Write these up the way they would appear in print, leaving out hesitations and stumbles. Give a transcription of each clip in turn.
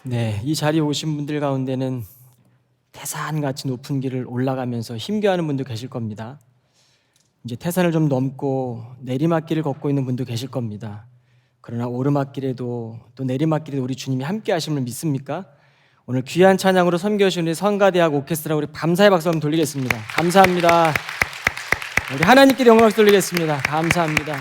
네, 이 자리에 오신 분들 가운데는 태산같이 높은 길을 올라가면서 힘겨워하는 분도 계실 겁니다. 이제 태산을 좀 넘고 내리막길을 걷고 있는 분도 계실 겁니다. 그러나 오르막길에도 또 내리막길에도 우리 주님이 함께 하심을 믿습니까? 오늘 귀한 찬양으로 섬겨주신 우리 성가대학 오케스트라 우리 감사의 박수 한번 돌리겠습니다. 감사합니다. 우리 하나님께 영광 박수 돌리겠습니다. 감사합니다.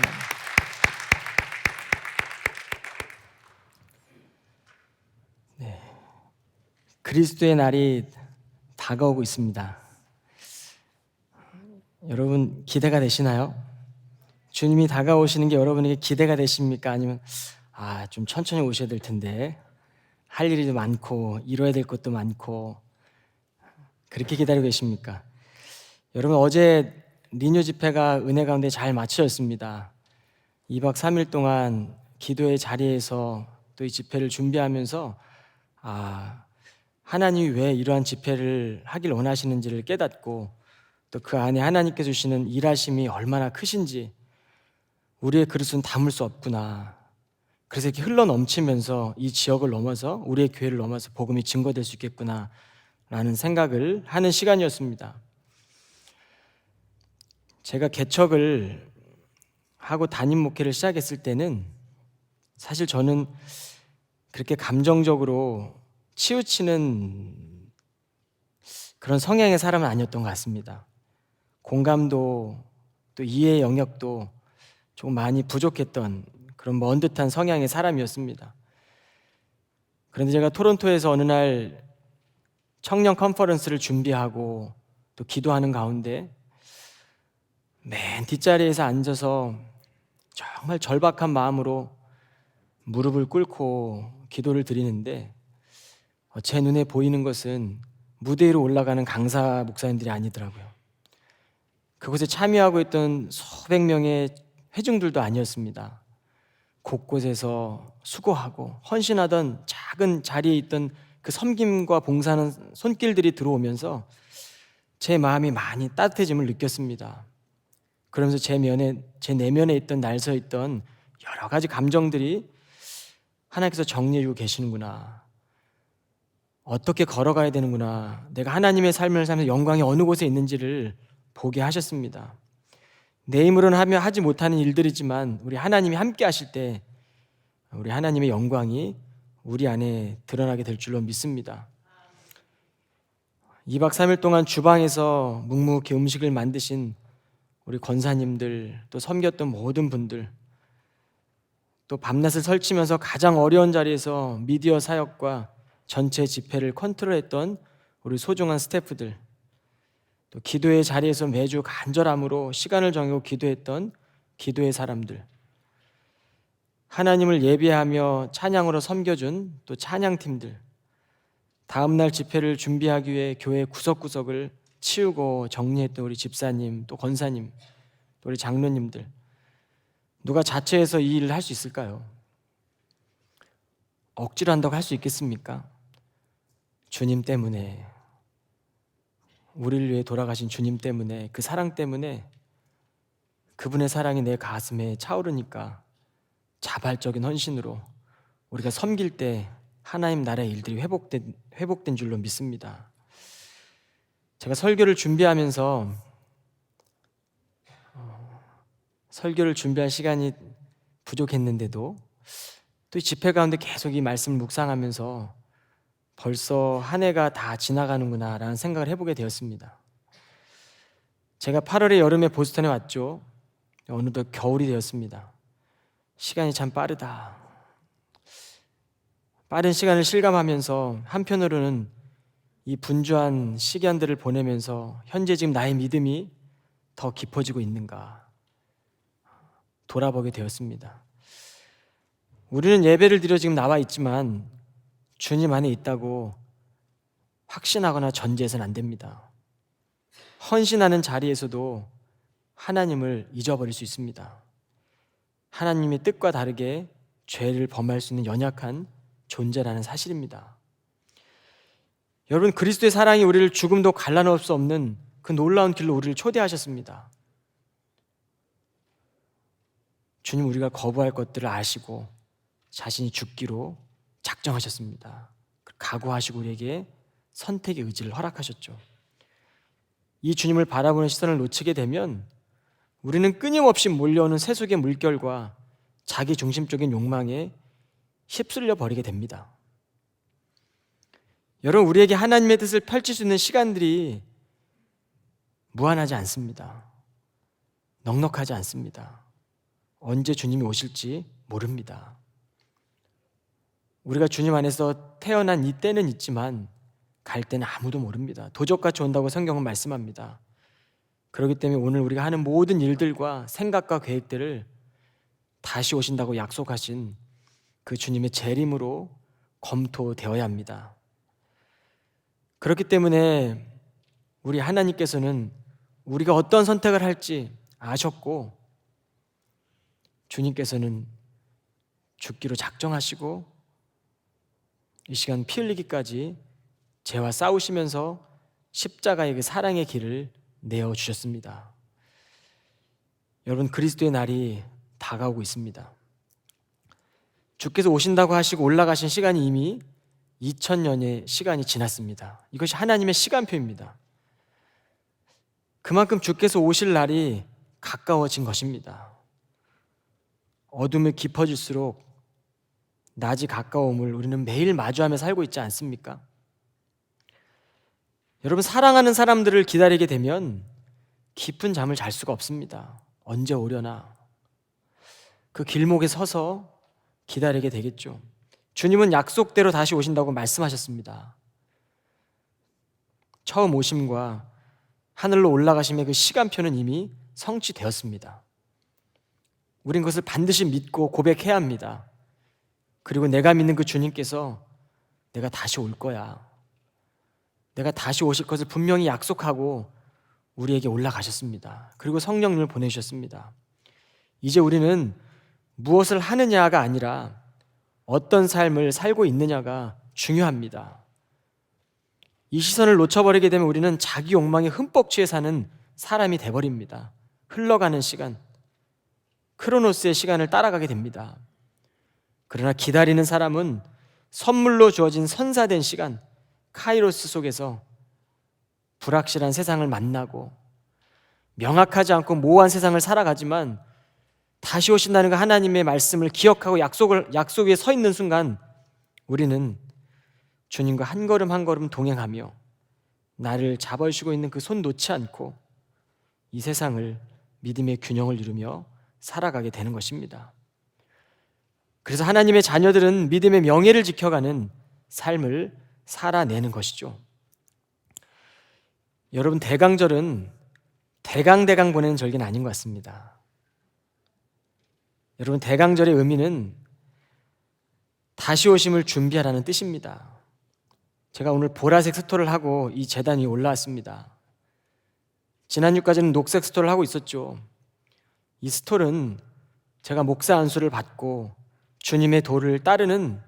그리스도의 날이 다가오고 있습니다. 여러분 기대가 되시나요? 주님이 다가오시는 게 여러분에게 기대가 되십니까? 아니면 좀 천천히 오셔야 될 텐데 할 일이 많고 이뤄야 될 것도 많고 그렇게 기다리고 계십니까? 여러분 어제 리뉴 집회가 은혜 가운데 잘 마쳐졌습니다. 2박 3일 동안 기도의 자리에서 또 이 집회를 준비하면서 하나님이 왜 이러한 집회를 하길 원하시는지를 깨닫고 또 그 안에 하나님께 주시는 일하심이 얼마나 크신지 우리의 그릇은 담을 수 없구나. 그래서 이렇게 흘러 넘치면서 이 지역을 넘어서 우리의 교회를 넘어서 복음이 증거될 수 있겠구나 라는 생각을 하는 시간이었습니다. 제가 개척을 하고 담임 목회를 시작했을 때는 사실 저는 그렇게 감정적으로 치우치는 그런 성향의 사람은 아니었던 것 같습니다. 공감도 또 이해 영역도 조금 많이 부족했던 그런 먼 듯한 성향의 사람이었습니다. 그런데 제가 토론토에서 어느 날 청년 컨퍼런스를 준비하고 또 기도하는 가운데 맨 뒷자리에서 앉아서 정말 절박한 마음으로 무릎을 꿇고 기도를 드리는데 제 눈에 보이는 것은 무대 위로 올라가는 강사 목사님들이 아니더라고요. 그곳에 참여하고 있던 수백 명의 회중들도 아니었습니다. 곳곳에서 수고하고 헌신하던 작은 자리에 있던 그 섬김과 봉사하는 손길들이 들어오면서 제 마음이 많이 따뜻해짐을 느꼈습니다. 그러면서 제 내면에 있던 날서 있던 여러 가지 감정들이 하나님께서 정리해주고 계시는구나. 어떻게 걸어가야 되는구나. 내가 하나님의 삶을 살면서 영광이 어느 곳에 있는지를 보게 하셨습니다. 내 힘으로는 하지 못하는 일들이지만 우리 하나님이 함께 하실 때 우리 하나님의 영광이 우리 안에 드러나게 될 줄로 믿습니다. 2박 3일 동안 주방에서 묵묵히 음식을 만드신 우리 권사님들, 또 섬겼던 모든 분들, 또 밤낮을 설치면서 가장 어려운 자리에서 미디어 사역과 전체 집회를 컨트롤했던 우리 소중한 스태프들, 또 기도의 자리에서 매주 간절함으로 시간을 정하고 기도했던 기도의 사람들, 하나님을 예배하며 찬양으로 섬겨준 또 찬양팀들, 다음날 집회를 준비하기 위해 교회 구석구석을 치우고 정리했던 우리 집사님, 또 권사님, 또 우리 장로님들, 누가 자처해서 이 일을 할 수 있을까요? 억지로 한다고 할 수 있겠습니까? 주님 때문에, 우리를 위해 돌아가신 주님 때문에, 그 사랑 때문에 그분의 사랑이 내 가슴에 차오르니까 자발적인 헌신으로 우리가 섬길 때 하나님 나라의 일들이 회복된 줄로 믿습니다. 제가 설교를 준비하면서 설교를 준비할 시간이 부족했는데도 또 이 집회 가운데 계속 이 말씀을 묵상하면서 벌써 한 해가 다 지나가는구나 라는 생각을 해보게 되었습니다. 제가 8월에 여름에 보스턴에 왔죠. 어느덧 겨울이 되었습니다. 시간이 참 빠르다. 빠른 시간을 실감하면서 한편으로는 이 분주한 시간들을 보내면서 현재 지금 나의 믿음이 더 깊어지고 있는가 돌아보게 되었습니다. 우리는 예배를 드려 지금 나와 있지만 주님 안에 있다고 확신하거나 전제해서는 안 됩니다. 헌신하는 자리에서도 하나님을 잊어버릴 수 있습니다. 하나님의 뜻과 다르게 죄를 범할 수 있는 연약한 존재라는 사실입니다. 여러분, 그리스도의 사랑이 우리를 죽음도 갈라놓을 수 없는 그 놀라운 길로 우리를 초대하셨습니다. 주님, 우리가 거부할 것들을 아시고 자신이 죽기로 작정하셨습니다. 각오하시고 우리에게 선택의 의지를 허락하셨죠. 이 주님을 바라보는 시선을 놓치게 되면 우리는 끊임없이 몰려오는 세속의 물결과 자기 중심적인 욕망에 휩쓸려 버리게 됩니다. 여러분, 우리에게 하나님의 뜻을 펼칠 수 있는 시간들이 무한하지 않습니다. 넉넉하지 않습니다. 언제 주님이 오실지 모릅니다. 우리가 주님 안에서 태어난 이 때는 있지만 갈 때는 아무도 모릅니다. 도적같이 온다고 성경은 말씀합니다. 그렇기 때문에 오늘 우리가 하는 모든 일들과 생각과 계획들을 다시 오신다고 약속하신 그 주님의 재림으로 검토되어야 합니다. 그렇기 때문에 우리 하나님께서는 우리가 어떤 선택을 할지 아셨고 주님께서는 죽기로 작정하시고 이 시간 피 흘리기까지 죄와 싸우시면서 십자가의 그 사랑의 길을 내어주셨습니다. 여러분, 그리스도의 날이 다가오고 있습니다. 주께서 오신다고 하시고 올라가신 시간이 이미 2000년의 시간이 지났습니다. 이것이 하나님의 시간표입니다. 그만큼 주께서 오실 날이 가까워진 것입니다. 어둠이 깊어질수록 낮이 가까움을 우리는 매일 마주하며 살고 있지 않습니까? 여러분, 사랑하는 사람들을 기다리게 되면 깊은 잠을 잘 수가 없습니다. 언제 오려나 그 길목에 서서 기다리게 되겠죠. 주님은 약속대로 다시 오신다고 말씀하셨습니다. 처음 오심과 하늘로 올라가심의 그 시간표는 이미 성취되었습니다. 우린 그것을 반드시 믿고 고백해야 합니다. 그리고 내가 믿는 그 주님께서 내가 다시 올 거야, 내가 다시 오실 것을 분명히 약속하고 우리에게 올라가셨습니다. 그리고 성령님을 보내주셨습니다. 이제 우리는 무엇을 하느냐가 아니라 어떤 삶을 살고 있느냐가 중요합니다. 이 시선을 놓쳐버리게 되면 우리는 자기 욕망에 흠뻑 취해 사는 사람이 돼버립니다. 흘러가는 시간, 크로노스의 시간을 따라가게 됩니다. 그러나 기다리는 사람은 선물로 주어진 선사된 시간, 카이로스 속에서 불확실한 세상을 만나고 명확하지 않고 모호한 세상을 살아가지만 다시 오신다는 그 하나님의 말씀을 기억하고 약속 위에 서 있는 순간 우리는 주님과 한 걸음 한 걸음 동행하며 나를 잡아주시고 있는 그 손 놓지 않고 이 세상을 믿음의 균형을 이루며 살아가게 되는 것입니다. 그래서 하나님의 자녀들은 믿음의 명예를 지켜가는 삶을 살아내는 것이죠. 여러분, 대강절은 대강 보내는 절기는 아닌 것 같습니다. 여러분, 대강절의 의미는 다시 오심을 준비하라는 뜻입니다. 제가 오늘 보라색 스토를 하고 이 제단 위에 올라왔습니다. 지난주까지는 녹색 스토를 하고 있었죠. 이 스톨은 제가 목사 안수를 받고 주님의 도를 따르는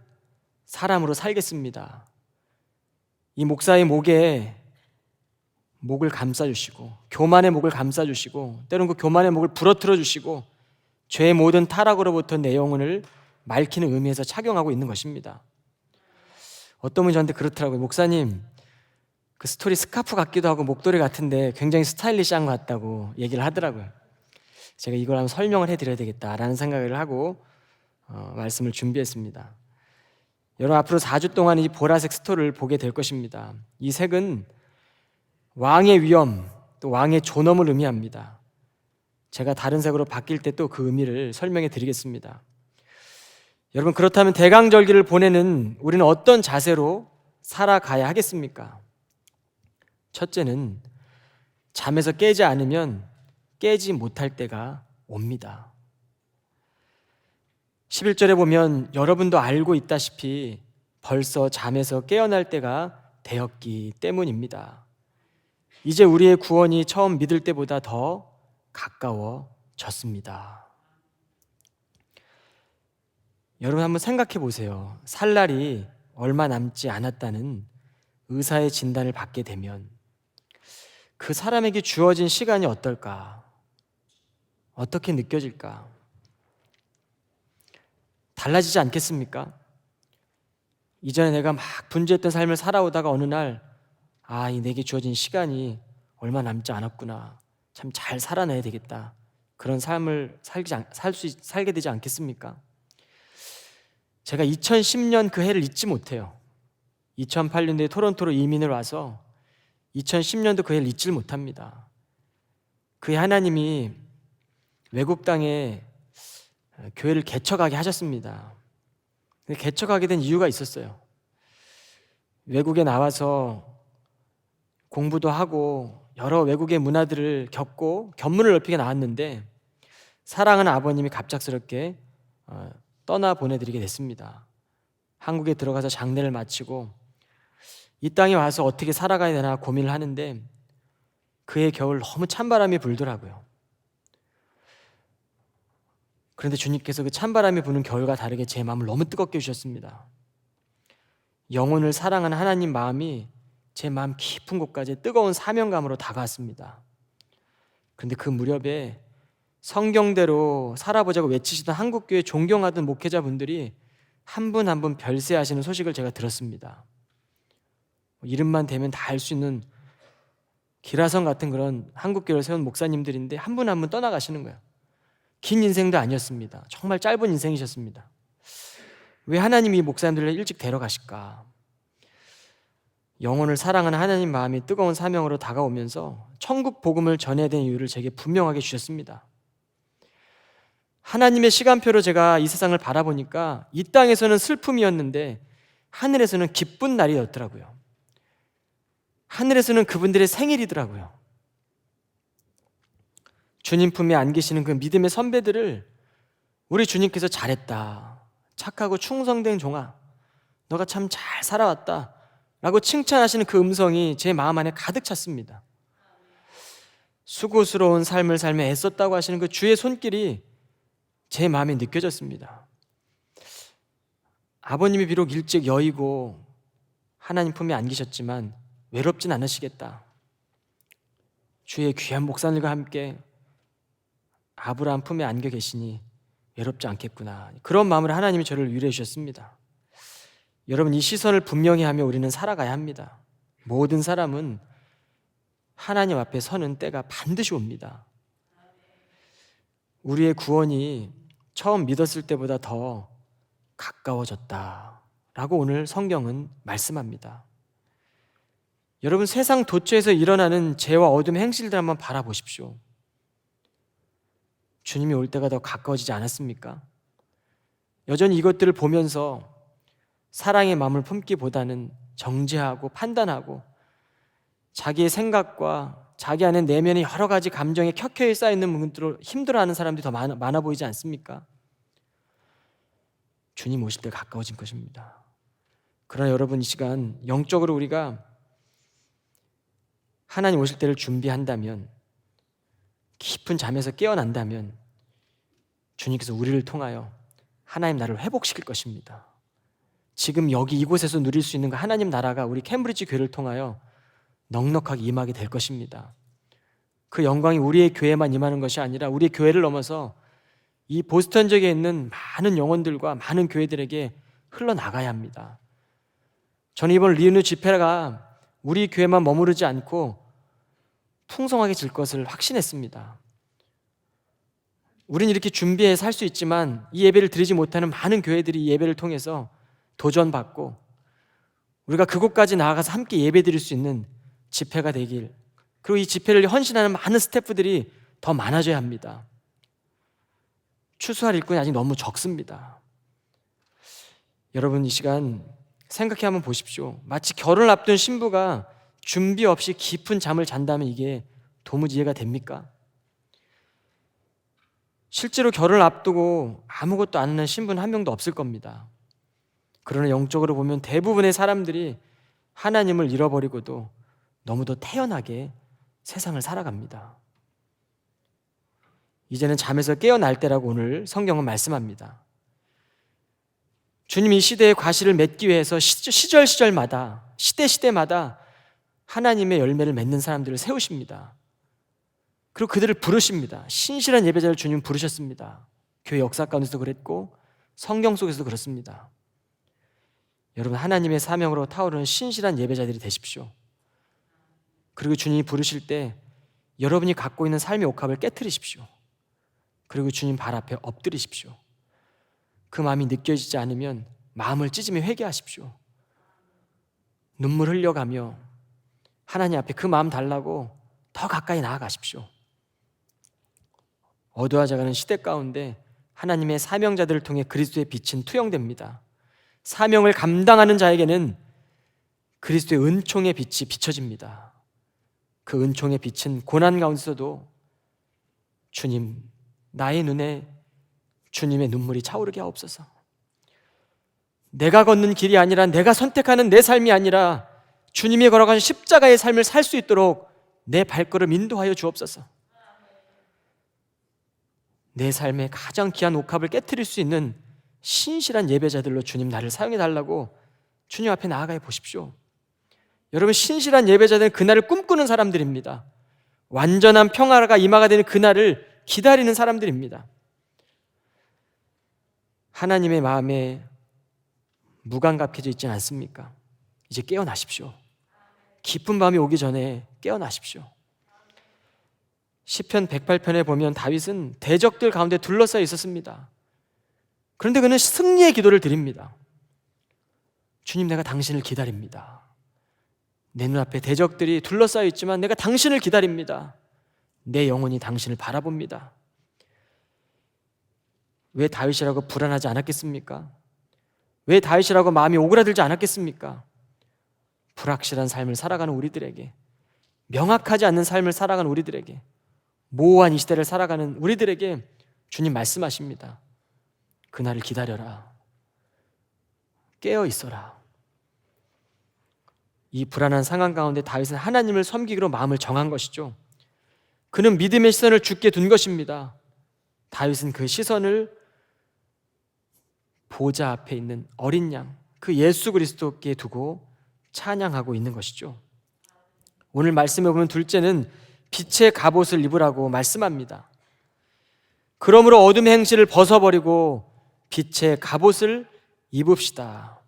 사람으로 살겠습니다. 이 목사의 목에 목을 감싸주시고 교만의 목을 감싸주시고 때로는 그 교만의 목을 부러뜨려 주시고 죄의 모든 타락으로부터 내 영혼을 맑히는 의미에서 착용하고 있는 것입니다. 어떤 분이 저한테 그렇더라고요. 목사님, 그 스토리 스카프 같기도 하고 목도리 같은데 굉장히 스타일리시한 것 같다고 얘기를 하더라고요. 제가 이걸 한번 설명을 해드려야 되겠다라는 생각을 하고 말씀을 준비했습니다. 여러분, 앞으로 4주 동안 이 보라색 스토리를 보게 될 것입니다. 이 색은 왕의 위엄, 또 왕의 존엄을 의미합니다. 제가 다른 색으로 바뀔 때 또 그 의미를 설명해 드리겠습니다. 여러분, 그렇다면 대강절기를 보내는 우리는 어떤 자세로 살아가야 하겠습니까? 첫째는 잠에서 깨지 않으면 깨지 못할 때가 옵니다. 11절에 보면 여러분도 알고 있다시피 벌써 잠에서 깨어날 때가 되었기 때문입니다. 이제 우리의 구원이 처음 믿을 때보다 더 가까워졌습니다. 여러분, 한번 생각해 보세요. 살 날이 얼마 남지 않았다는 의사의 진단을 받게 되면 그 사람에게 주어진 시간이 어떨까? 어떻게 느껴질까? 달라지지 않겠습니까? 이전에 내가 막 분주했던 삶을 살아오다가 어느 날 이 내게 주어진 시간이 얼마 남지 않았구나. 참 잘 살아내야 되겠다. 그런 삶을 살게 되지 않겠습니까? 제가 2010년 그 해를 잊지 못해요. 2008년도에 토론토로 이민을 와서 2010년도 그 해를 잊질 못합니다. 그해 하나님이 외국 땅에 교회를 개척하게 하셨습니다. 개척하게 된 이유가 있었어요. 외국에 나와서 공부도 하고 여러 외국의 문화들을 겪고 견문을 넓히게 나왔는데 사랑하는 아버님이 갑작스럽게 떠나 보내드리게 됐습니다. 한국에 들어가서 장례를 마치고 이 땅에 와서 어떻게 살아가야 되나 고민을 하는데 그해 겨울 너무 찬바람이 불더라고요. 그런데 주님께서 그 찬바람이 부는 겨울과 다르게 제 마음을 너무 뜨겁게 해주셨습니다. 영혼을 사랑하는 하나님 마음이 제 마음 깊은 곳까지 뜨거운 사명감으로 다가왔습니다. 그런데 그 무렵에 성경대로 살아보자고 외치시던 한국교회 존경하던 목회자분들이 한 분 한 분 별세하시는 소식을 제가 들었습니다. 이름만 대면 다 알 수 있는 기라성 같은 그런 한국교회를 세운 목사님들인데 한 분 한 분 떠나가시는 거예요. 긴 인생도 아니었습니다. 정말 짧은 인생이셨습니다. 왜 하나님이 이 목사님들을 일찍 데려가실까? 영혼을 사랑하는 하나님 마음이 뜨거운 사명으로 다가오면서 천국 복음을 전해야 되는 이유를 제게 분명하게 주셨습니다. 하나님의 시간표로 제가 이 세상을 바라보니까 이 땅에서는 슬픔이었는데 하늘에서는 기쁜 날이었더라고요. 하늘에서는 그분들의 생일이더라고요. 주님 품에 안기시는 그 믿음의 선배들을 우리 주님께서 잘했다, 착하고 충성된 종아, 너가 참 잘 살아왔다 라고 칭찬하시는 그 음성이 제 마음 안에 가득 찼습니다. 수고스러운 삶을 살며 애썼다고 하시는 그 주의 손길이 제 마음에 느껴졌습니다. 아버님이 비록 일찍 여의고 하나님 품에 안기셨지만 외롭진 않으시겠다. 주의 귀한 목사님과 함께 아브라함 품에 안겨 계시니 외롭지 않겠구나. 그런 마음으로 하나님이 저를 위로해 주셨습니다. 여러분, 이 시선을 분명히 하며 우리는 살아가야 합니다. 모든 사람은 하나님 앞에 서는 때가 반드시 옵니다. 우리의 구원이 처음 믿었을 때보다 더 가까워졌다라고 오늘 성경은 말씀합니다. 여러분, 세상 도처에서 일어나는 죄와 어둠의 행실들 한번 바라보십시오. 주님이 올 때가 더 가까워지지 않았습니까? 여전히 이것들을 보면서 사랑의 마음을 품기보다는 정죄하고 판단하고 자기의 생각과 자기 안에 내면의 여러 가지 감정에 켜켜이 쌓여있는 부분들로 힘들어하는 사람들이 더 많아 보이지 않습니까? 주님 오실 때 가까워진 것입니다. 그러나 여러분, 이 시간 영적으로 우리가 하나님 오실 때를 준비한다면, 깊은 잠에서 깨어난다면 주님께서 우리를 통하여 하나님 나라를 회복시킬 것입니다. 지금 여기 이곳에서 누릴 수 있는 그 하나님 나라가 우리 캠브리지 교회를 통하여 넉넉하게 임하게 될 것입니다. 그 영광이 우리의 교회만 임하는 것이 아니라 우리의 교회를 넘어서 이 보스턴 지역에 있는 많은 영혼들과 많은 교회들에게 흘러나가야 합니다. 저는 이번 리뉴 집회가 우리 교회만 머무르지 않고 풍성하게 질 것을 확신했습니다. 우린 이렇게 준비해 살 수 있지만 이 예배를 드리지 못하는 많은 교회들이 이 예배를 통해서 도전받고 우리가 그곳까지 나아가서 함께 예배 드릴 수 있는 집회가 되길, 그리고 이 집회를 헌신하는 많은 스태프들이 더 많아져야 합니다. 추수할 일꾼이 아직 너무 적습니다. 여러분, 이 시간 생각해 한번 보십시오. 마치 결혼을 앞둔 신부가 준비 없이 깊은 잠을 잔다면 이게 도무지 이해가 됩니까? 실제로 결혼을 앞두고 아무것도 안 하는 신부는 한 명도 없을 겁니다. 그러나 영적으로 보면 대부분의 사람들이 하나님을 잃어버리고도 너무도 태연하게 세상을 살아갑니다. 이제는 잠에서 깨어날 때라고 오늘 성경은 말씀합니다. 주님이 이 시대의 과실을 맺기 위해서 시절마다, 시대마다 하나님의 열매를 맺는 사람들을 세우십니다. 그리고 그들을 부르십니다. 신실한 예배자를 주님 부르셨습니다. 교회 역사 가운데서도 그랬고 성경 속에서도 그렇습니다. 여러분, 하나님의 사명으로 타오르는 신실한 예배자들이 되십시오. 그리고 주님이 부르실 때 여러분이 갖고 있는 삶의 옥합을 깨트리십시오. 그리고 주님 발 앞에 엎드리십시오. 그 마음이 느껴지지 않으면 마음을 찢으며 회개하십시오. 눈물 흘려가며 하나님 앞에 그 마음 달라고 더 가까이 나아가십시오. 어두워져가는 시대 가운데 하나님의 사명자들을 통해 그리스도의 빛은 투영됩니다. 사명을 감당하는 자에게는 그리스도의 은총의 빛이 비춰집니다. 그 은총의 빛은 고난 가운데서도 주님, 나의 눈에 주님의 눈물이 차오르게 하옵소서. 내가 걷는 길이 아니라, 내가 선택하는 내 삶이 아니라 주님이 걸어가신 십자가의 삶을 살 수 있도록 내 발걸음 인도하여 주옵소서. 내 삶의 가장 귀한 옥합을 깨트릴 수 있는 신실한 예배자들로 주님 나를 사용해 달라고 주님 앞에 나아가 보십시오. 여러분, 신실한 예배자들은 그날을 꿈꾸는 사람들입니다. 완전한 평화가 임하가 되는 그날을 기다리는 사람들입니다. 하나님의 마음에 무감각해져 있지는 않습니까? 이제 깨어나십시오. 깊은 밤이 오기 전에 깨어나십시오. 시편 108편에 보면 다윗은 대적들 가운데 둘러싸여 있었습니다. 그런데 그는 승리의 기도를 드립니다. 주님, 내가 당신을 기다립니다. 내 눈앞에 대적들이 둘러싸여 있지만 내가 당신을 기다립니다. 내 영혼이 당신을 바라봅니다. 왜 다윗이라고 불안하지 않았겠습니까? 왜 다윗이라고 마음이 오그라들지 않았겠습니까? 불확실한 삶을 살아가는 우리들에게, 명확하지 않는 삶을 살아가는 우리들에게, 모호한 이 시대를 살아가는 우리들에게 주님 말씀하십니다. 그날을 기다려라. 깨어 있어라. 이 불안한 상황 가운데 다윗은 하나님을 섬기기로 마음을 정한 것이죠. 그는 믿음의 시선을 주께 둔 것입니다. 다윗은 그 시선을 보좌 앞에 있는 어린 양, 그 예수 그리스도께 두고 찬양하고 있는 것이죠. 오늘 말씀에 보면 둘째는 빛의 갑옷을 입으라고 말씀합니다. 그러므로 어둠의 행실을 벗어버리고 빛의 갑옷을 입읍시다.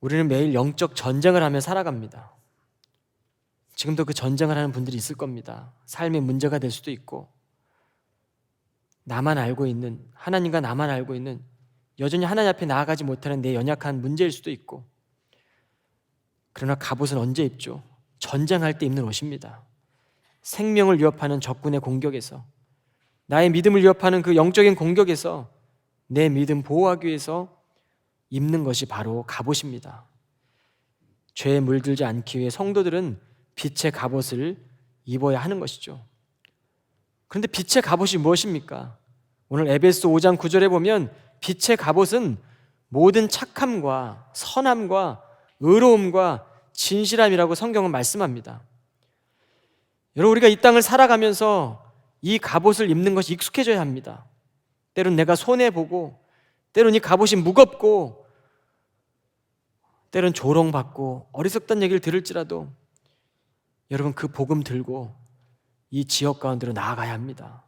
우리는 매일 영적 전쟁을 하며 살아갑니다. 지금도 그 전쟁을 하는 분들이 있을 겁니다. 삶의 문제가 될 수도 있고, 나만 알고 있는, 하나님과 나만 알고 있는, 여전히 하나님 앞에 나아가지 못하는 내 연약한 문제일 수도 있고, 그러나 갑옷은 언제 입죠? 전쟁할 때 입는 옷입니다. 생명을 위협하는 적군의 공격에서, 나의 믿음을 위협하는 그 영적인 공격에서 내 믿음 보호하기 위해서 입는 것이 바로 갑옷입니다. 죄에 물들지 않기 위해 성도들은 빛의 갑옷을 입어야 하는 것이죠. 그런데 빛의 갑옷이 무엇입니까? 오늘 에베소 5장 9절에 보면 빛의 갑옷은 모든 착함과 선함과 의로움과 진실함이라고 성경은 말씀합니다. 여러분, 우리가 이 땅을 살아가면서 이 갑옷을 입는 것이 익숙해져야 합니다. 때론 내가 손해보고, 때론 이 갑옷이 무겁고, 때론 조롱받고 어리석다는 얘기를 들을지라도 여러분, 그 복음 들고 이 지역 가운데로 나아가야 합니다.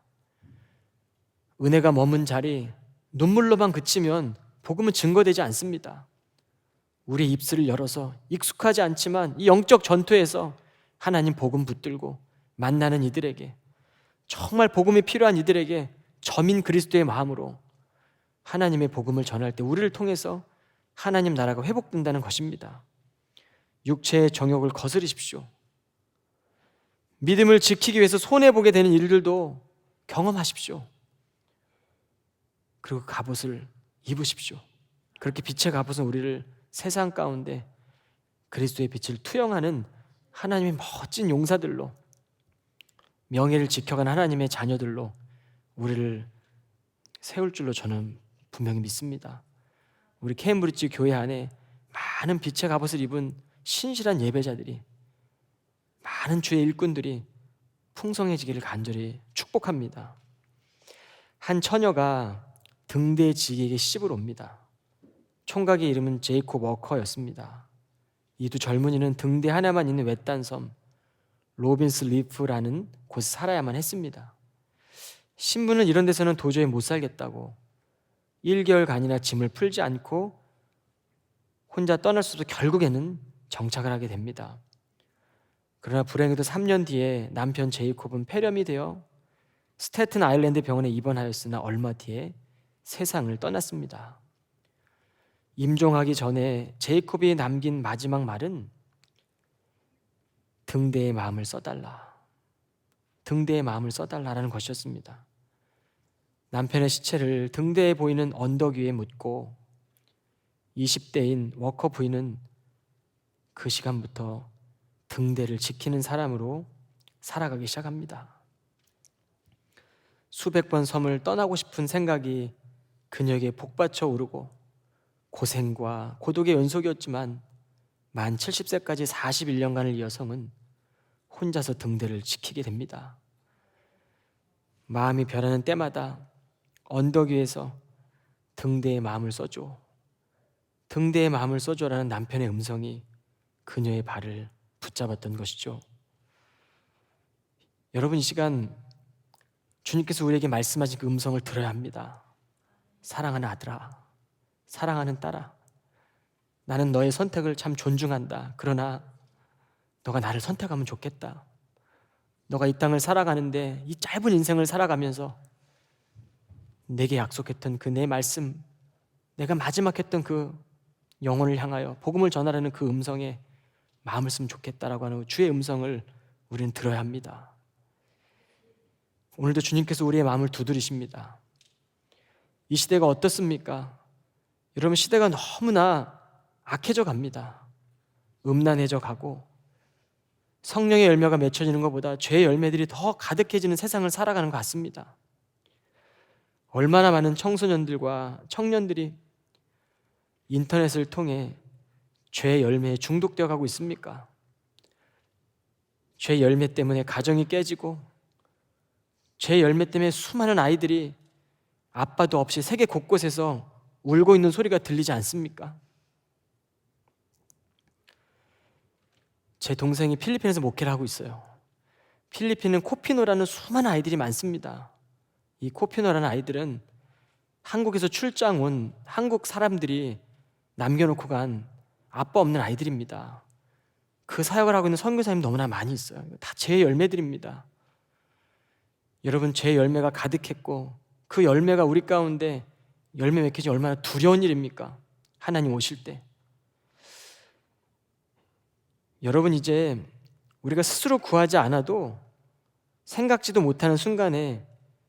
은혜가 머문 자리, 눈물로만 그치면 복음은 증거되지 않습니다. 우리의 입술을 열어서 익숙하지 않지만 이 영적 전투에서 하나님 복음 붙들고 만나는 이들에게, 정말 복음이 필요한 이들에게 저민 그리스도의 마음으로 하나님의 복음을 전할 때 우리를 통해서 하나님 나라가 회복된다는 것입니다. 육체의 정욕을 거스르십시오. 믿음을 지키기 위해서 손해보게 되는 일들도 경험하십시오. 그리고 갑옷을 입으십시오. 그렇게 빛의 갑옷은 우리를 세상 가운데 그리스도의 빛을 투영하는 하나님의 멋진 용사들로, 명예를 지켜가는 하나님의 자녀들로 우리를 세울 줄로 저는 분명히 믿습니다. 우리 케임브리지 교회 안에 많은 빛의 갑옷을 입은 신실한 예배자들이, 많은 주의 일꾼들이 풍성해지기를 간절히 축복합니다. 한 처녀가 등대지기에게 시집을 옵니다. 총각의 이름은 제이콥 워커였습니다. 이 두 젊은이는 등대 하나만 있는 외딴 섬 로빈스 리프라는 곳에 살아야만 했습니다. 신부는 이런 데서는 도저히 못 살겠다고 1개월간이나 짐을 풀지 않고 혼자 떠날 수도 결국에는 정착을 하게 됩니다. 그러나 불행히도 3년 뒤에 남편 제이콥은 폐렴이 되어 스태튼 아일랜드 병원에 입원하였으나 얼마 뒤에 세상을 떠났습니다. 임종하기 전에 제이콥이 남긴 마지막 말은 등대의 마음을 써달라. 등대의 마음을 써달라라는 것이었습니다. 남편의 시체를 등대에 보이는 언덕 위에 묻고 20대인 워커 부인은 그 시간부터 등대를 지키는 사람으로 살아가기 시작합니다. 수백 번 섬을 떠나고 싶은 생각이 그녀에게 복받쳐 오르고 고생과 고독의 연속이었지만 만 70세까지 41년간을 이 여성은 혼자서 등대를 지키게 됩니다. 마음이 변하는 때마다 언덕 위에서 등대의 마음을 써줘, 등대의 마음을 써줘라는 남편의 음성이 그녀의 발을 붙잡았던 것이죠. 여러분, 이 시간 주님께서 우리에게 말씀하신 그 음성을 들어야 합니다. 사랑하는 아들아, 사랑하는 딸아, 나는 너의 선택을 참 존중한다. 그러나 너가 나를 선택하면 좋겠다. 너가 이 땅을 살아가는데, 이 짧은 인생을 살아가면서 내게 약속했던 그 내 말씀, 내가 마지막 했던 그 영혼을 향하여 복음을 전하라는 그 음성에 마음을 쓰면 좋겠다라고 하는 주의 음성을 우리는 들어야 합니다. 오늘도 주님께서 우리의 마음을 두드리십니다. 이 시대가 어떻습니까? 여러분, 시대가 너무나 악해져 갑니다. 음란해져 가고 성령의 열매가 맺혀지는 것보다 죄의 열매들이 더 가득해지는 세상을 살아가는 것 같습니다. 얼마나 많은 청소년들과 청년들이 인터넷을 통해 죄의 열매에 중독되어 가고 있습니까? 죄의 열매 때문에 가정이 깨지고 죄의 열매 때문에 수많은 아이들이 아빠도 없이 세계 곳곳에서 울고 있는 소리가 들리지 않습니까? 제 동생이 필리핀에서 목회를 하고 있어요. 필리핀은 코피노라는 수많은 아이들이 많습니다. 이 코피노라는 아이들은 한국에서 출장 온 한국 사람들이 남겨놓고 간 아빠 없는 아이들입니다. 그 사역을 하고 있는 선교사님 너무나 많이 있어요. 다 죄의 열매들입니다. 여러분, 죄의 열매가 가득했고 그 열매가 우리 가운데 열매 맺히지 얼마나 두려운 일입니까? 하나님 오실 때. 여러분, 이제 우리가 스스로 구하지 않아도 생각지도 못하는 순간에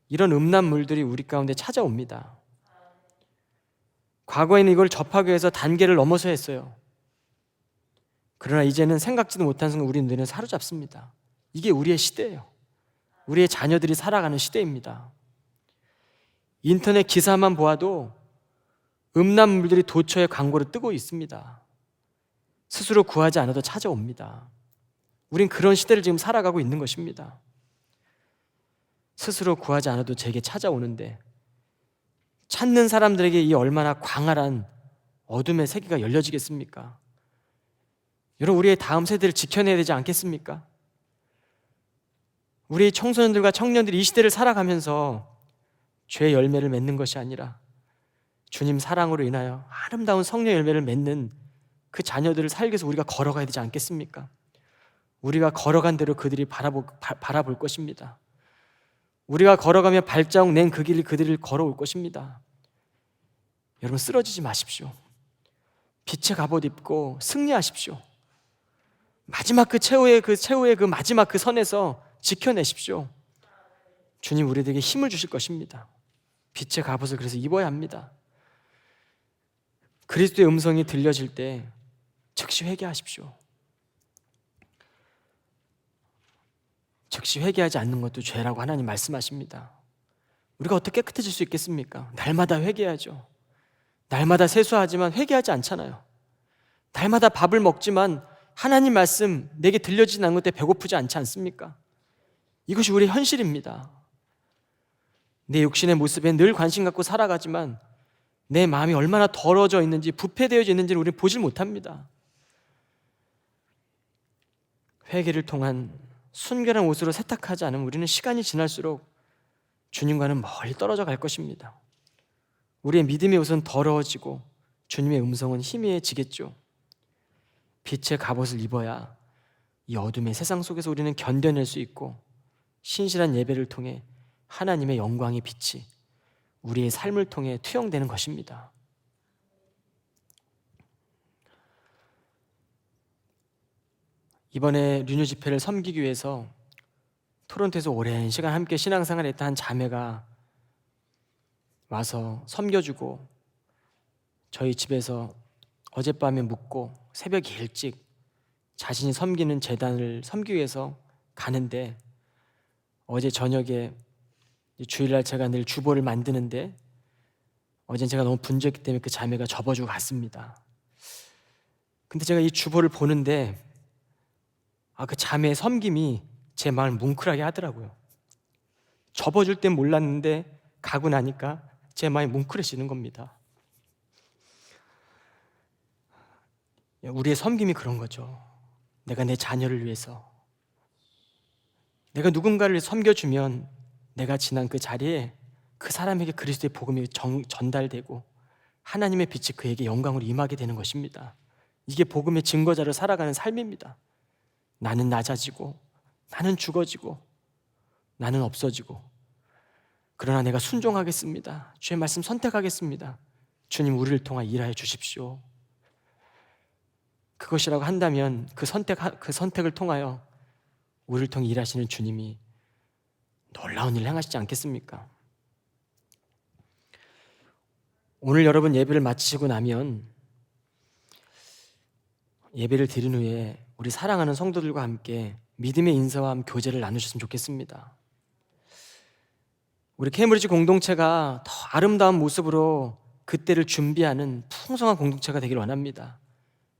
이런 음란물들이 우리 가운데 찾아옵니다. 과거에는 이걸 접하기 위해서 단계를 넘어서 했어요. 그러나 이제는 생각지도 못한 순간 우리 눈에 사로잡습니다. 이게 우리의 시대예요. 우리의 자녀들이 살아가는 시대입니다. 인터넷 기사만 보아도 음란물들이 도처에 광고로 뜨고 있습니다. 스스로 구하지 않아도 찾아옵니다. 우린 그런 시대를 지금 살아가고 있는 것입니다. 스스로 구하지 않아도 제게 찾아오는데 찾는 사람들에게 이 얼마나 광활한 어둠의 세계가 열려지겠습니까? 여러분, 우리의 다음 세대를 지켜내야 되지 않겠습니까? 우리 청소년들과 청년들이 이 시대를 살아가면서 죄의 열매를 맺는 것이 아니라 주님 사랑으로 인하여 아름다운 성령의 열매를 맺는 그 자녀들을 살기 위해서 우리가 걸어가야 되지 않겠습니까? 우리가 걸어간 대로 그들이 바라볼 것입니다. 우리가 걸어가며 발자국 낸 그 길을 그들이 걸어올 것입니다. 여러분, 쓰러지지 마십시오. 빛의 갑옷 입고 승리하십시오. 마지막 그 최후의 그 마지막 그 선에서 지켜내십시오. 주님 우리들에게 힘을 주실 것입니다. 빛의 갑옷을 그래서 입어야 합니다. 그리스도의 음성이 들려질 때 즉시 회개하십시오. 즉시 회개하지 않는 것도 죄라고 하나님 말씀하십니다. 우리가 어떻게 깨끗해질 수 있겠습니까? 날마다 회개하죠. 날마다 세수하지만 회개하지 않잖아요. 날마다 밥을 먹지만 하나님 말씀 내게 들려지지 않는 것 때문에 배고프지 않지 않습니까? 이것이 우리의 현실입니다. 내 육신의 모습에 늘 관심 갖고 살아가지만 내 마음이 얼마나 더러워져 있는지, 부패되어져 있는지를 우리는 보질 못합니다. 회개를 통한 순결한 옷으로 세탁하지 않으면 우리는 시간이 지날수록 주님과는 멀리 떨어져 갈 것입니다. 우리의 믿음의 옷은 더러워지고 주님의 음성은 희미해지겠죠. 빛의 갑옷을 입어야 이 어둠의 세상 속에서 우리는 견뎌낼 수 있고 신실한 예배를 통해 하나님의 영광의 빛이 우리의 삶을 통해 투영되는 것입니다. 이번에 류뉴 집회를 섬기기 위해서 토론토에서 오랜 시간 함께 신앙생활을 했던 한 자매가 와서 섬겨주고 저희 집에서 어젯밤에 묵고 새벽 일찍 자신이 섬기는 재단을 섬기기 위해서 가는데, 어제 저녁에 주일날 제가 늘 주보를 만드는데 어젠 제가 너무 분주했기 때문에 그 자매가 접어주고 갔습니다. 근데 제가 이 주보를 보는데 그 자매의 섬김이 제 마음을 뭉클하게 하더라고요. 접어줄 땐 몰랐는데 가고 나니까 제 마음이 뭉클해지는 겁니다. 우리의 섬김이 그런 거죠. 내가 내 자녀를 위해서, 내가 누군가를 섬겨주면 내가 지난 그 자리에 그 사람에게 그리스도의 복음이 전달되고 하나님의 빛이 그에게 영광으로 임하게 되는 것입니다. 이게 복음의 증거자로 살아가는 삶입니다. 나는 낮아지고 나는 죽어지고 나는 없어지고, 그러나 내가 순종하겠습니다. 주의 말씀 선택하겠습니다. 주님, 우리를 통하여 일하여 주십시오. 그것이라고 한다면 그 선택을 통하여 우리를 통해 일하시는 주님이 놀라운 일을 행하시지 않겠습니까? 오늘 여러분 예배를 마치시고 나면 예배를 드린 후에 우리 사랑하는 성도들과 함께 믿음의 인사와 교제를 나누셨으면 좋겠습니다. 우리 케임브리지 공동체가 더 아름다운 모습으로 그때를 준비하는 풍성한 공동체가 되기를 원합니다.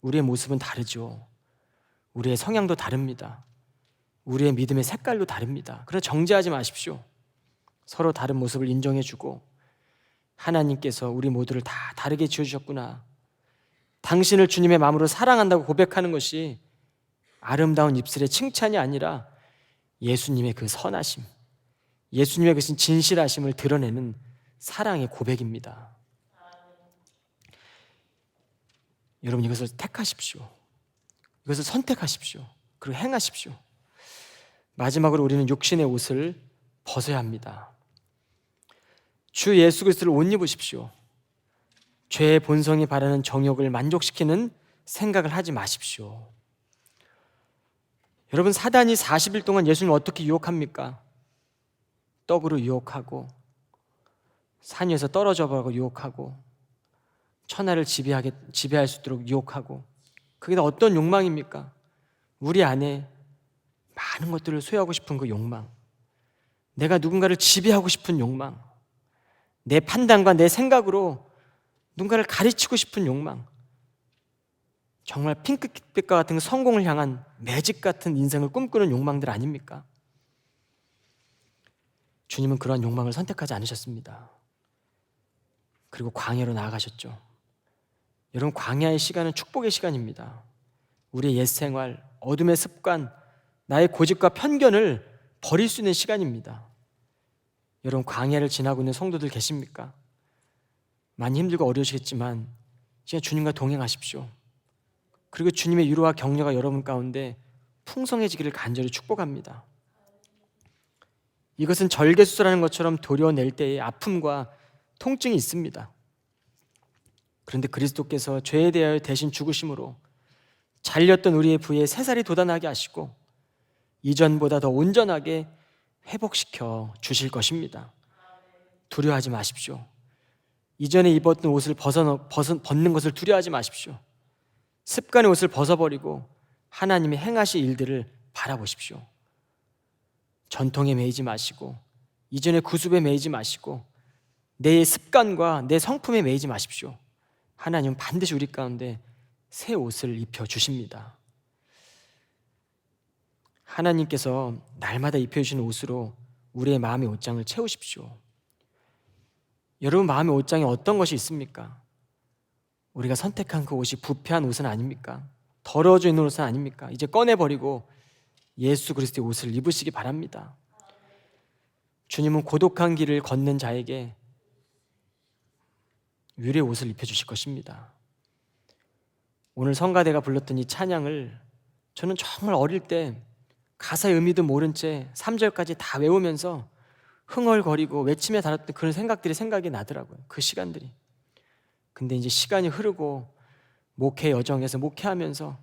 우리의 모습은 다르죠. 우리의 성향도 다릅니다. 우리의 믿음의 색깔도 다릅니다. 그래서 정죄하지 마십시오. 서로 다른 모습을 인정해주고, 하나님께서 우리 모두를 다 다르게 지어주셨구나, 당신을 주님의 마음으로 사랑한다고 고백하는 것이 아름다운 입술의 칭찬이 아니라 예수님의 그 선하심, 예수님의 그 진실하심을 드러내는 사랑의 고백입니다. 여러분, 이것을 택하십시오. 이것을 선택하십시오. 그리고 행하십시오. 마지막으로 우리는 육신의 옷을 벗어야 합니다. 주 예수 그리스도를 옷 입으십시오. 죄의 본성이 바라는 정욕을 만족시키는 생각을 하지 마십시오. 여러분, 사단이 40일 동안 예수님을 어떻게 유혹합니까? 떡으로 유혹하고, 산 위에서 떨어져 보라고 유혹하고, 천하를 지배할 수 있도록 유혹하고, 그게 다 어떤 욕망입니까? 우리 안에 많은 것들을 소유하고 싶은 그 욕망, 내가 누군가를 지배하고 싶은 욕망, 내 판단과 내 생각으로 누군가를 가르치고 싶은 욕망, 정말 핑크빛과 같은 성공을 향한 매직 같은 인생을 꿈꾸는 욕망들 아닙니까? 주님은 그러한 욕망을 선택하지 않으셨습니다. 그리고 광야로 나아가셨죠. 여러분, 광야의 시간은 축복의 시간입니다. 우리의 옛 생활, 어둠의 습관, 나의 고집과 편견을 버릴 수 있는 시간입니다. 여러분, 광야를 지나고 있는 성도들 계십니까? 많이 힘들고 어려우시겠지만 이제 주님과 동행하십시오. 그리고 주님의 위로와 격려가 여러분 가운데 풍성해지기를 간절히 축복합니다. 이것은 절개수술하는 것처럼 도려낼 때의 아픔과 통증이 있습니다. 그런데 그리스도께서 죄에 대하여 대신 죽으심으로 잘렸던 우리의 부에 새살이 돋아나게 하시고 이전보다 더 온전하게 회복시켜 주실 것입니다. 두려워하지 마십시오. 이전에 입었던 옷을 벗는 것을 두려워하지 마십시오. 습관의 옷을 벗어버리고 하나님의 행하실 일들을 바라보십시오. 전통에 매이지 마시고, 이전의 구습에 매이지 마시고, 내 습관과 내 성품에 매이지 마십시오. 하나님은 반드시 우리 가운데 새 옷을 입혀주십니다. 하나님께서 날마다 입혀주시는 옷으로 우리의 마음의 옷장을 채우십시오. 여러분, 마음의 옷장에 어떤 것이 있습니까? 우리가 선택한 그 옷이 부패한 옷은 아닙니까? 더러워져 있는 옷은 아닙니까? 이제 꺼내버리고 예수 그리스도의 옷을 입으시기 바랍니다. 주님은 고독한 길을 걷는 자에게 위로의 옷을 입혀주실 것입니다. 오늘 성가대가 불렀던 이 찬양을 저는 정말 어릴 때 가사의 의미도 모른 채 3절까지 다 외우면서 흥얼거리고 외치며 다녔던 그런 생각들이 생각이 나더라고요. 그 시간들이. 근데 이제 시간이 흐르고 목회 여정에서 목회하면서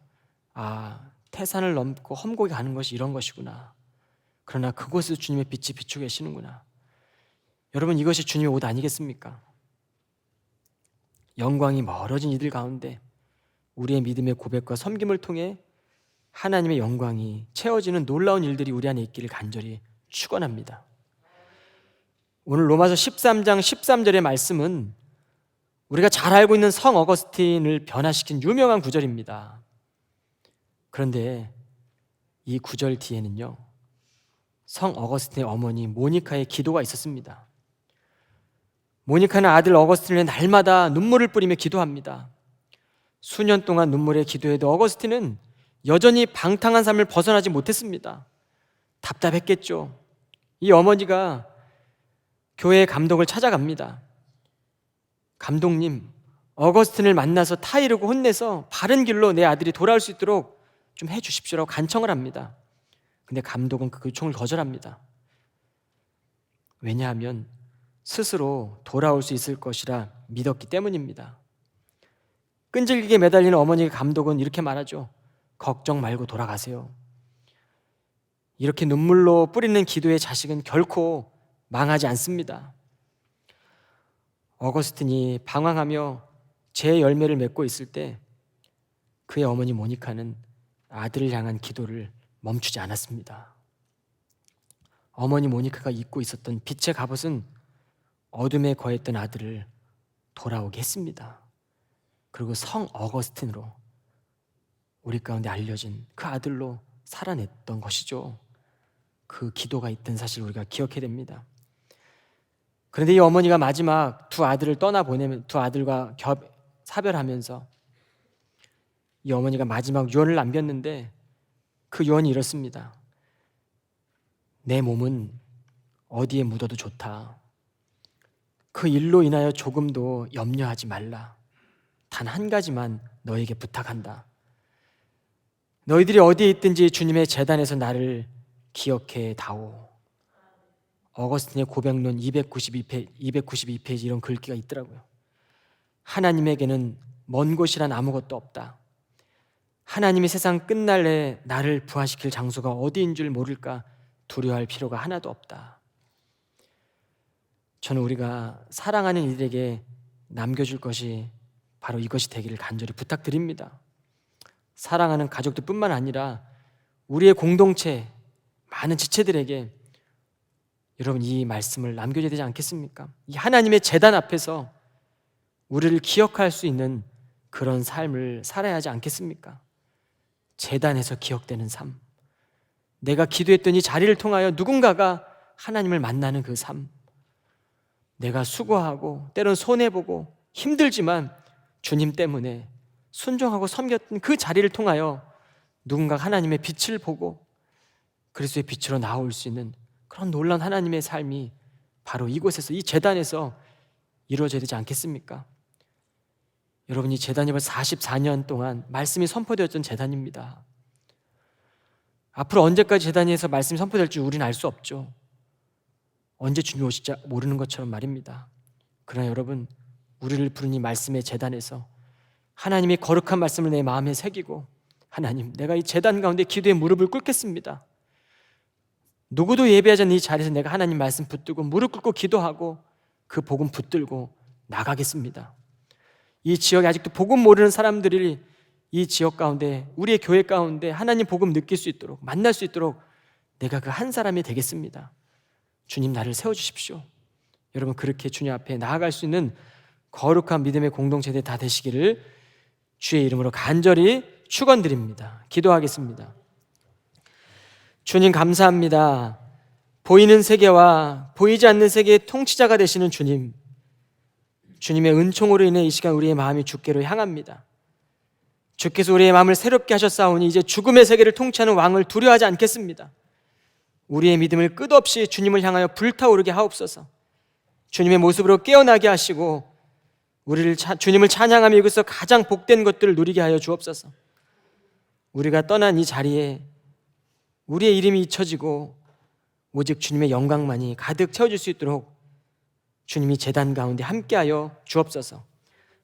태산을 넘고 험곡에 가는 것이 이런 것이구나. 그러나 그곳에서 주님의 빛이 비추고 계시는구나. 여러분, 이것이 주님의 옷 아니겠습니까? 영광이 멀어진 이들 가운데 우리의 믿음의 고백과 섬김을 통해 하나님의 영광이 채워지는 놀라운 일들이 우리 안에 있기를 간절히 축원합니다. 오늘 로마서 13장 13절의 말씀은 우리가 잘 알고 있는 성 어거스틴을 변화시킨 유명한 구절입니다. 그런데 이 구절 뒤에는요, 성 어거스틴의 어머니 모니카의 기도가 있었습니다. 모니카는 아들 어거스틴을 날마다 눈물을 뿌리며 기도합니다. 수년 동안 눈물에 기도해도 어거스틴은 여전히 방탕한 삶을 벗어나지 못했습니다. 답답했겠죠. 이 어머니가 교회의 감독을 찾아갑니다. 감독님, 어거스틴을 만나서 타이르고 혼내서 바른 길로 내 아들이 돌아올 수 있도록 좀 해주십시오라고 간청을 합니다. 근데 감독은 그 요청을 거절합니다. 왜냐하면 스스로 돌아올 수 있을 것이라 믿었기 때문입니다. 끈질기게 매달리는 어머니의 감독은 이렇게 말하죠. 걱정 말고 돌아가세요. 이렇게 눈물로 뿌리는 기도의 자식은 결코 망하지 않습니다. 어거스틴이 방황하며 제 열매를 맺고 있을 때 그의 어머니 모니카는 아들을 향한 기도를 멈추지 않았습니다. 어머니 모니카가 입고 있었던 빛의 갑옷은 어둠에 거했던 아들을 돌아오게 했습니다. 그리고 성 어거스틴으로 우리 가운데 알려진 그 아들로 살아냈던 것이죠. 그 기도가 있던 사실 우리가 기억해야 됩니다. 그런데 이 어머니가 마지막 두 아들을 떠나보내면 두 아들과 사별하면서 이 어머니가 마지막 유언을 남겼는데 그 유언이 이렇습니다. 내 몸은 어디에 묻어도 좋다. 그 일로 인하여 조금도 염려하지 말라. 단 한 가지만 너에게 부탁한다. 너희들이 어디에 있든지 주님의 제단에서 나를 기억해 다오. 어거스틴의 고백론 292페이지 이런 글귀가 있더라고요. 하나님에게는 먼 곳이란 아무것도 없다. 하나님이 세상 끝날래 나를 부활시킬 장소가 어디인 줄 모를까 두려워할 필요가 하나도 없다. 저는 우리가 사랑하는 이들에게 남겨줄 것이 바로 이것이 되기를 간절히 부탁드립니다. 사랑하는 가족들 뿐만 아니라 우리의 공동체 많은 지체들에게 여러분 이 말씀을 남겨줘야 되지 않겠습니까? 이 하나님의 제단 앞에서 우리를 기억할 수 있는 그런 삶을 살아야 하지 않겠습니까? 제단에서 기억되는 삶, 내가 기도했던 이 자리를 통하여 누군가가 하나님을 만나는 그 삶, 내가 수고하고 때론 손해보고 힘들지만 주님 때문에 순종하고 섬겼던 그 자리를 통하여 누군가 하나님의 빛을 보고 그리스도의 빛으로 나올 수 있는 그런 놀라운 하나님의 삶이 바로 이곳에서 이 제단에서 이루어져야 되지 않겠습니까? 여러분, 이 제단이 44년 동안 말씀이 선포되었던 제단입니다. 앞으로 언제까지 제단에서 말씀이 선포될지 우리는 알 수 없죠. 언제 주님 오실지 모르는 것처럼 말입니다. 그러나 여러분, 우리를 부른 이 말씀의 제단에서 하나님의 거룩한 말씀을 내 마음에 새기고 하나님, 내가 이 제단 가운데 기도에 무릎을 꿇겠습니다. 누구도 예배하지 않는 이 자리에서 내가 하나님 말씀 붙들고 무릎 꿇고 기도하고 그 복음 붙들고 나가겠습니다. 이 지역에 아직도 복음 모르는 사람들이 이 지역 가운데 우리의 교회 가운데 하나님 복음 느낄 수 있도록 만날 수 있도록 내가 그 한 사람이 되겠습니다. 주님 나를 세워주십시오. 여러분 그렇게 주님 앞에 나아갈 수 있는 거룩한 믿음의 공동체들 다 되시기를 주의 이름으로 간절히 축원드립니다. 기도하겠습니다. 주님 감사합니다. 보이는 세계와 보이지 않는 세계의 통치자가 되시는 주님, 주님의 은총으로 인해 이 시간 우리의 마음이 주께로 향합니다. 주께서 우리의 마음을 새롭게 하셨사오니 이제 죽음의 세계를 통치하는 왕을 두려워하지 않겠습니다. 우리의 믿음을 끝없이 주님을 향하여 불타오르게 하옵소서. 주님의 모습으로 깨어나게 하시고 주님을 찬양하며 여기서 가장 복된 것들을 누리게 하여 주옵소서. 우리가 떠난 이 자리에 우리의 이름이 잊혀지고 오직 주님의 영광만이 가득 채워질 수 있도록 주님이 제단 가운데 함께하여 주옵소서.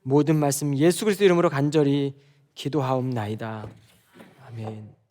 모든 말씀 예수 그리스도 이름으로 간절히 기도하옵나이다. 아멘.